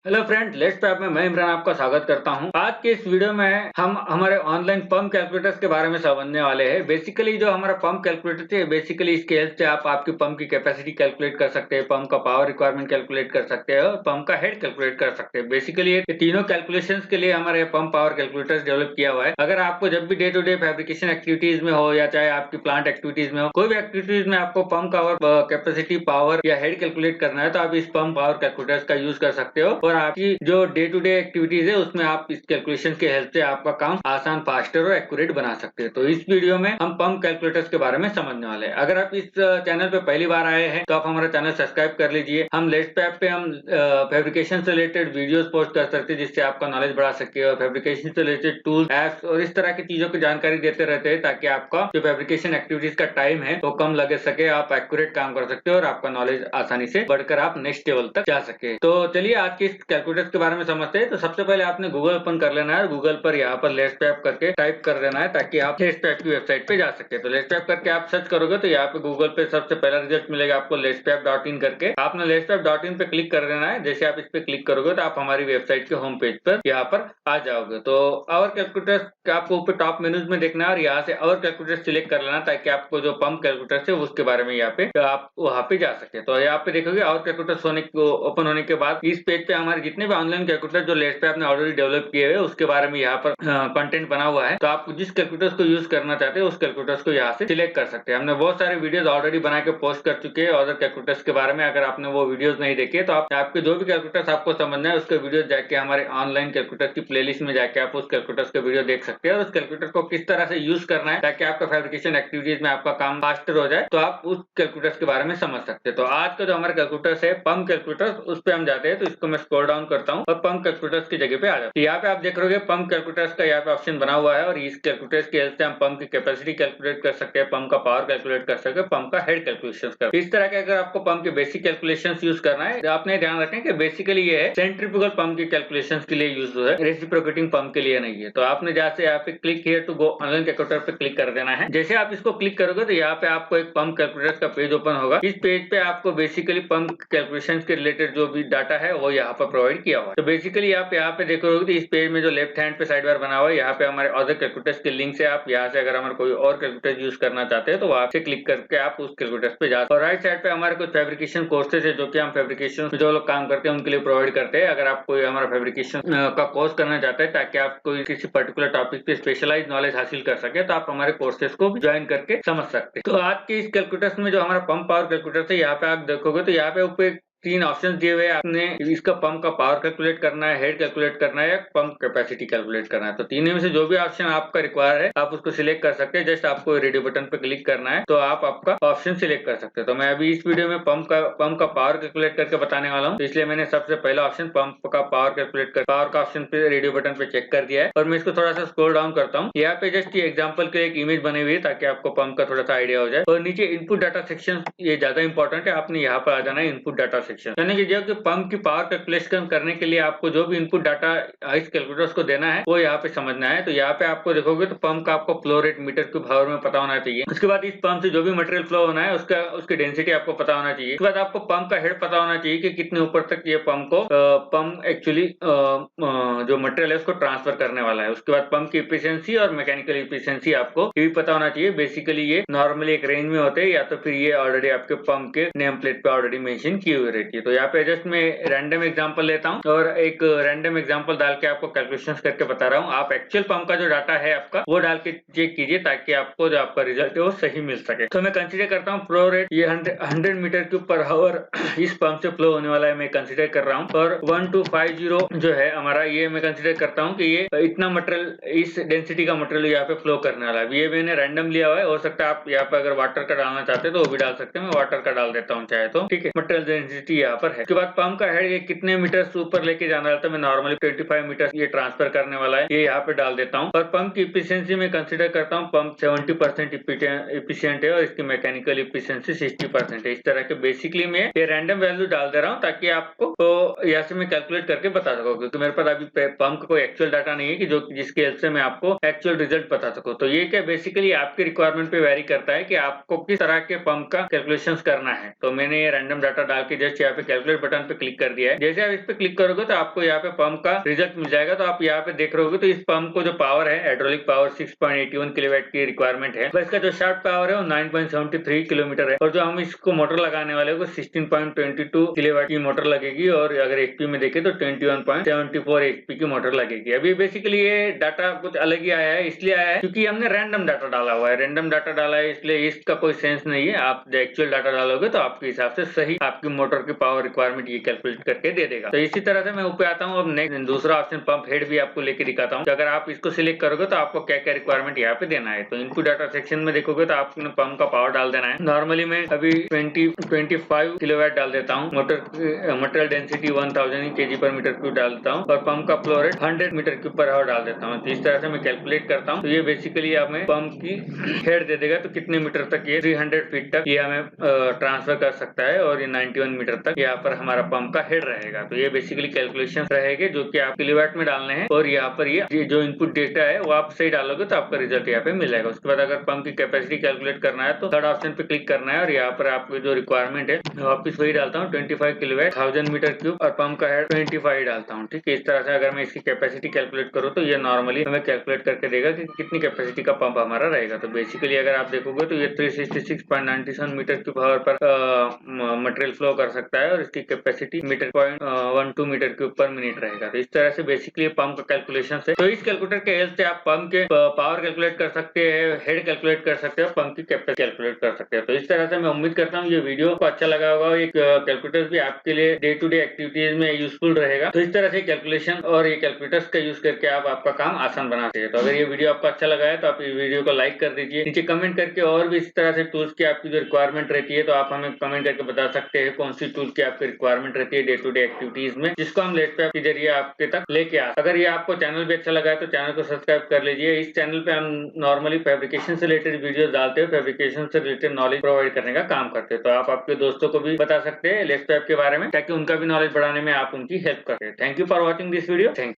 Hello friend, let's talk में मैं इमरान आपका स्वागत करता हूं। आज के इस वीडियो में हम हमारे ऑनलाइन पंप कैलकुलेटर्स के बारे में समझने वाले हैं। बेसिकली जो हमारा पंप कैलकुलेटर है, बेसिकली इसके हेल्प से आप आपकी पंप की कैपेसिटी कैलकुलेट कर सकते हैं, पंप का पावर रिक्वायरमेंट कैलकुलेट कर सकते हैं और पंप का हेड कैलकुलेट कर सकते हैं। बेसिकली ये तीनों कैलकुलेशंस के लिए हमारे पंप पावर कैलकुलेटर्स डेवलप किया हुआ है। अगर आपको जब भी day to day fabrication activities में हो या चाहे आपकी प्लांट एक्टिविटीज में हो, कोई भी एक्टिविटीज में आपको पंप का कैपेसिटी पावर या हेड कैलकुलेट करना है तो आप इस पंप पावर कैलकुलेटर्स का यूज कर सकते हो और आपकी जो डे टू डे एक्टिविटीज है उसमें आप इस कैलकुलेशन के हेल्प से आपका काम आसान, फास्टर और एक्यूरेट बना सकते हैं। तो इस वीडियो में हम पंप कैलकुलेटर्स के बारे में समझने वाले हैं। अगर आप इस चैनल पे पहली बार आए हैं तो आप हमारा चैनल सब्सक्राइब कर लीजिए। हम लेट्स पैप पे हम फैब्रिकेशन से रिलेटेड वीडियोस पोस्ट कर सकते हैं जिससे आपका नॉलेज बढ़ा सके और फैब्रिकेशन से रिलेटेड टूल्स, एप्स और इस तरह की चीजों की जानकारी देते रहते हैं ताकि आपका जो फैब्रिकेशन एक्टिविटीज का टाइम है वो कम लगे सके, आप एक्यूरेट काम कर सकते हो और आपका नॉलेज आसानी से बढ़कर आप नेक्स्ट लेवल तक जा सके। तो चलिए आज के इस कैलकुलेटर्स के बारे में समझते हैं। तो सबसे पहले आपने गूगल ओपन कर लेना है, गूगल पर यहाँ पर लेट्स पैप करके टाइप कर देना है ताकि आप लेट्स पैप की वेबसाइट पे जा सके। तो लेट्स पैप करके आप सर्च करोगे तो यहाँ पे गूगल पे सबसे पहला रिजल्ट मिलेगा आपको letspap.in करके। आपने letspap.in पे क्लिक कर देना है। जैसे आप इस पे क्लिक करोगे तो आप हमारी वेबसाइट के होम पेज पर यहाँ पर आ जाओगे। तो और कैलकुलेटर आपको ऊपर टॉप मेन्यूज में देखना है और यहाँ से और कैलकुलेटर सिलेक्ट कर लेना ताकि आपको जो पंप कैलकुलेटर है उसके बारे में यहाँ पे आप वहाँ पे जा सके। तो यहाँ पे देखोगे और कैलकुलेटर ओपन होने के बाद इस पेज पे हमारे जितने भी ऑनलाइन कैलकुलेटर जो लेट्स पे आपने ऑलरेडी डेवलप किए हुए उसके बारे में यहाँ पर कंटेंट बना हुआ है। तो आप जिस कैलकुलेटर को यूज करना चाहते हैं उस कैलकुलेटर को यहाँ से सिलेक्ट कर सकते हैं। हमने बहुत सारे वीडियोस ऑलरेडी बना के पोस्ट कर चुके हैं अदर कैलकुलेटर्स के बारे में। अगर आपने वो वीडियोस नहीं देखे तो आपके जो भी कैलकुलेटर्स आपको समझना है उसके वीडियो जाके हमारे ऑनलाइन कैलकुलेटर की प्लेलिस्ट में जाके आप उस कैलकुलेटर्स के वीडियो देख सकते हैं और उस कैलकुलेटर को किस तरह से यूज करना है ताकि आपका फैब्रिकेशन एक्टिविटीज में आपका काम फास्टर हो जाए, तो आप उस कैलकुलेटर्स के बारे में समझ सकते हैं। तो आज का जो हमारा कैलकुलेटर है पंप कैलकुलेटर, उस पर हम जाते हैं। तो इसको मैं स्क्रॉल डाउन करता हूँ और पंप कैलकुलेटर्स की जगह पे आ जाता है। यहाँ पे आप देख रहे हो पंप कैलकुलेटर्स का यहाँ पे ऑप्शन बना हुआ है और इस कैलकुलेटर्स की हेल्प से हम पंप की कैपेसिटी कैलकुलेट कर सकते हैं, पंप का पावर कैलकुलेट कर सकते हैं, पंप का हेड कैलकुलेशन कर। इस तरह के अगर आपको पंप के बेसिक कैलकुलेशन यूज करना है तो आपने ध्यान रखें कि बेसिकली ये है सेंट्रीफ्यूगल पंप के कैलकुलेशन के लिए यूज है, रेसिप्रोकेटिंग पंप के लिए नहीं है। तो आपने जहाँ से यहाँ पे click here to go online calculator पे क्लिक कर देना है। जैसे आप इसको क्लिक करोगे तो यहाँ पे आपको एक पंप कैलकुलेटर का पेज ओपन होगा। इस पेज पे आपको बेसिकली पंप कैलकुलेशन के रिलेटेड जो भी डाटा है वो यहाँ पर प्रोवाइड किया हुआ है। तो बेसिकली आप यहाँ पे देखोगे तो इस पेज में जो लेफ्ट हैंड पे साइड बार बना हुआ है यहाँ पे हमारे अदर कैलकुलेटर्स के लिंक से आप यहाँ से अगर हमारे कोई और कैलकुलेटर यूज करना चाहते हैं तो वहां से क्लिक करके आप उस कैलकुलेटर पे जा सकते। और राइट साइड पे हमारे कुछ फैब्रिकेशन कोर्सेज है जो कि हम फैब्रिकेशन जो लोग काम करते हैं उनके लिए प्रोवाइड करते हैं। अगर आप कोई हमारा फैब्रिकेशन का कोर्स करना चाहते हैं ताकि आप कोई किसी पर्टिकुलर टॉपिक पे स्पेशलाइज नॉलेज हासिल कर सके तो आप हमारे कोर्सेज को ज्वाइन करके समझ सकते हैं। तो आज के इस कैलकुलेटर्स में जो हमारा पंप पावर कैलकुलेटर है यहाँ पे आप देखोगे तो यहाँ पे ऊपर तीन ऑप्शन दिए हुए हैं। आपने इसका पंप का पावर कैलकुलेट करना है, हेड कैलकुलेट करना है या पंप कैपेसिटी कैलकुलेट करना है। तो तीनों में से जो भी ऑप्शन आपका रिक्वायर है आप उसको सिलेक्ट कर सकते हैं। जस्ट आपको रेडियो बटन पे क्लिक करना है तो आप आपका ऑप्शन सिलेक्ट कर सकते हैं। तो मैं अभी इस वीडियो में पंप का पावर कैलकुलेट करके बताने वाला हूँ, तो इसलिए मैंने सबसे पहला ऑप्शन पंप का पावर कैलकुलेट कर पावर का ऑप्शन पे रेडियो बटन पे चेक कर दिया है और मैं इसको थोड़ा सा स्क्रॉल डाउन करता हूँ। यहाँ पे जस्ट ये एग्जाम्पल के एक इमेज बनी हुई है ताकि आपको पंप का थोड़ा सा आइडिया हो जाए। और नीचे इनपुट डाटा सेक्शन, ये ज्यादा इंपॉर्टेंट है, आपने यहाँ पर आ जाना है इनपुट डाटा सेक्शन। यानी कि जब पंप की पावर कैलकुलेशन करने के लिए आपको जो भी इनपुट डाटा इस कैलकुलेटर्स को देना है वो यहाँ पे समझना है। तो यहाँ पे आपको देखोगे तो पंप का आपको flow rate metre cube hour में पता होना चाहिए। उसके बाद इस पंप से जो भी मटेरियल फ्लो होना है उसकी डेंसिटी आपको पता होना चाहिए। उसके बाद आपको पंप का हेड पता होना चाहिए कि कितने ऊपर तक ये पंप एक्चुअली जो मटेरियल है उसको ट्रांसफर करने वाला है। उसके बाद पंप की इफिशियंसी और मैकेनिकल इफिशियंसी आपको ये भी पता होना चाहिए। बेसिकली ये नॉर्मली एक रेंज में होते हैं या तो फिर ये ऑलरेडी आपके पंप के नेम प्लेट पे ऑलरेडी मेंशन की हुई रहती है। तो यहाँ पे जस्ट मैं रैंडम एग्जांपल लेता हूँ और एक रैंडम एग्जांपल डाल के आपको कैलकुलेशंस करके बता रहा हूँ। आप एक्चुअल पंप का जो डाटा है आपका वो डाल के चेक कीजिए ताकि आपको जो आपका रिजल्ट है वो सही मिल सके। तो मैं कंसीडर करता हूँ फ्लो रेट ये 100 मीटर क्यूब पर आवर इस पंप से फ्लो होने वाला है, मैं कंसीडर कर रहा हूँ। और 1250 जो है हमारा ये मैं कंसीडर करता हूँ कि ये इतना मटेरियल इस डेंसिटी का मटेरियल यहाँ पे फ्लो करने वाला है। ये मैंने रैंडम लिया हुआ है, हो सकता है आप यहाँ पे अगर वाटर का डालना चाहते हैं तो वो भी डाल सकते हैं। मैं वाटर का डाल देता हूँ चाहे तो, ठीक है। मटेरियल डेंसिटी यहाँ पर है। उसके बाद पंप का हेड ये कितने मीटर ऊपर लेके जाना रहता है, मैं नॉर्मली 25 मीटर ये ट्रांसफर करने वाला है, ये यहाँ पे डाल देता हूँ। और पंप की इफिशियंसी में कंसीडर करता हूँ पंप 70% इफिशियंट है और इसकी मैकेनिकल इफिशियंसी 60% है। इस तरह के बेसिकली मैं ये रैंडम वैल्यू डाल दे रहा हूँ ताकि आपको तो यहाँ से मैं कैलकुलेट करके बता सकूँ, क्योंकि मेरे पास अभी पंप का कोई एक्चुअल डाटा नहीं है कि जो जिसके हेल्प से मैं आपको एक्चुअल रिजल्ट बता सकूँ। तो ये क्या बेसिकली आपके रिक्वायरमेंट पे वेरी करता है कि आपको किस तरह के पंप का कैलकुलेशन करना है। तो मैंने ये रैंडम डाटा डाल के जस्ट जस्ट यहाँ पे कैलकुलेट बटन पे क्लिक कर दिया है। जैसे आप इस पे क्लिक करोगे तो आपको यहाँ पे पंप का रिजल्ट मिल जाएगा। तो आप यहाँ पे देख रहे होगे तो इस पंप को जो पावर है, हाइड्रोलिक पावर 6.81 किलोवाट की रिक्वायरमेंट है। इसका जो शाफ्ट पावर है वो 9.73 किलोमीटर है और जो हम इसको मोटर लगाने वाले को 16.22 किलोवाट की मोटर लगेगी और अगर एचपी में देखें तो 21.74 एचपी की मोटर लगेगी। अभी बेसिकली ये डाटा कुछ अलग ही आया है, इसलिए आया है क्योंकि हमने रैंडम डाटा डाला हुआ है। रैंडम डाटा डाला है इसलिए इसका कोई सेंस नहीं है। आप एक्चुअल डाटा डालोगे तो आपके हिसाब से सही आपकी मोटर की पावर रिक्वायरमेंट ये कैलकुलेट करके दे देगा। तो इसी तरह से मैं ऊपर आता हूँ। अब नेक्स्ट दूसरा ऑप्शन पंप हेड भी आपको लेके दिखाता हूँ। अगर आप इसको सिलेक्ट करोगे तो आपको क्या क्या रिक्वायरमेंट यहाँ पे देना है। तो इनपुट डाटा सेक्शन में देखोगे तो आपने पंप का पावर डाल देना है। नॉर्मली मैं अभी 25 किलोवाट डाल देता हूँ। Material density 1000 kg per metre cube डाल देता हूँ और पंप का flow rate 100 metre cube per hour डाल देता हूँ। तो इस तरह से मैं कैलकुलेट करता हूँ। तो ये बेसिकली हमें पंप की हेड दे देगा। तो कितने मीटर तक ये 300 फीट तक ये हमें ट्रांसफर कर सकता है और ये 91 मीटर तक यहाँ पर हमारा पंप का हेड रहेगा। तो ये बेसिकली कैलकुलेशन रहेंगे जो कि आप किलोवाट में डालने हैं और यहाँ पर ये जो इनपुट डेटा है वो आप सही डालोगे तो आपका रिजल्ट यहाँ पे मिल जाएगा। उसके बाद अगर पंप की कैपेसिटी कैलकुलेट करना है तो थर्ड ऑप्शन पे क्लिक करना है और यहाँ पर आपकी जो रिक्वायरमेंट है वापिस वही डालता हूँ 25 किलोवाट 1000 मीटर क्यूब और पंप का हेड 25 डालता हूँ। ठीक है, इस तरह से अगर मैं इसकी कैपेसिटी कैलकुलेट करूँ तो ये नॉर्मली हमें कैलकुलेट करके देगा कि कितनी कैपेसिटी का पंप हमारा रहेगा। तो बेसिकली अगर आप देखोगे तो ये 366.97 मीटर क्यूब आवर पर मटेरियल फ्लो कर सकता है और इसकी capacity 0.12 metre cube per minute रहेगा। तो इस तरह से बेसिकली पंप का कैलकुलेशन है। तो इस कैलकुलेटर के हेल्प से आप पंप के पावर कैलकुलेट कर सकते हैं, हेड कैलकुलेट कर सकते हैं, पंप की कैपेसिटी कैलकुलेट कर सकते हैं। तो इस तरह से मैं उम्मीद करता हूँ ये वीडियो को अच्छा लगा होगा। एक कैलकुलेटर भी आपके लिए डे टू डे एक्टिविटीज में यूजफुल रहेगा। तो इस तरह से कैलकुलेशन और ये कैलकुलेटर्स का यूज करके आप आपका काम आसान बना सकते हैं। तो अगर ये वीडियो आपको अच्छा लगा है तो आप इस वीडियो को लाइक कर दीजिए, नीचे कमेंट करके और भी इस तरह से टूल्स की आपकी जो रिक्वायरमेंट रहती है तो आप हमें कमेंट करके बता सकते हैं कौन सी टूल की आपकी रिक्वायरमेंट रहती है डे टू डे एक्टिविटीज में, जिसको हम लेटॉप के जरिए आपके तक लेके आ। अगर ये आपको चैनल भी अच्छा लगा है तो चैनल को सब्सक्राइब कर लीजिए। इस चैनल पे हम नॉर्मली फैब्रिकेशन से रिलेटेड वीडियोस डालते हैं, फैब्रिकेशन से रिलेटेड नॉलेज प्रोवाइड करने का काम करते हैं। तो आप आपके दोस्तों को भी बता सकते हैं लेटॉप के बारे में ताकि उनका भी नॉलेज बढ़ाने में आप उनकी हेल्प करते हैं। Thank you for watching this video. Thank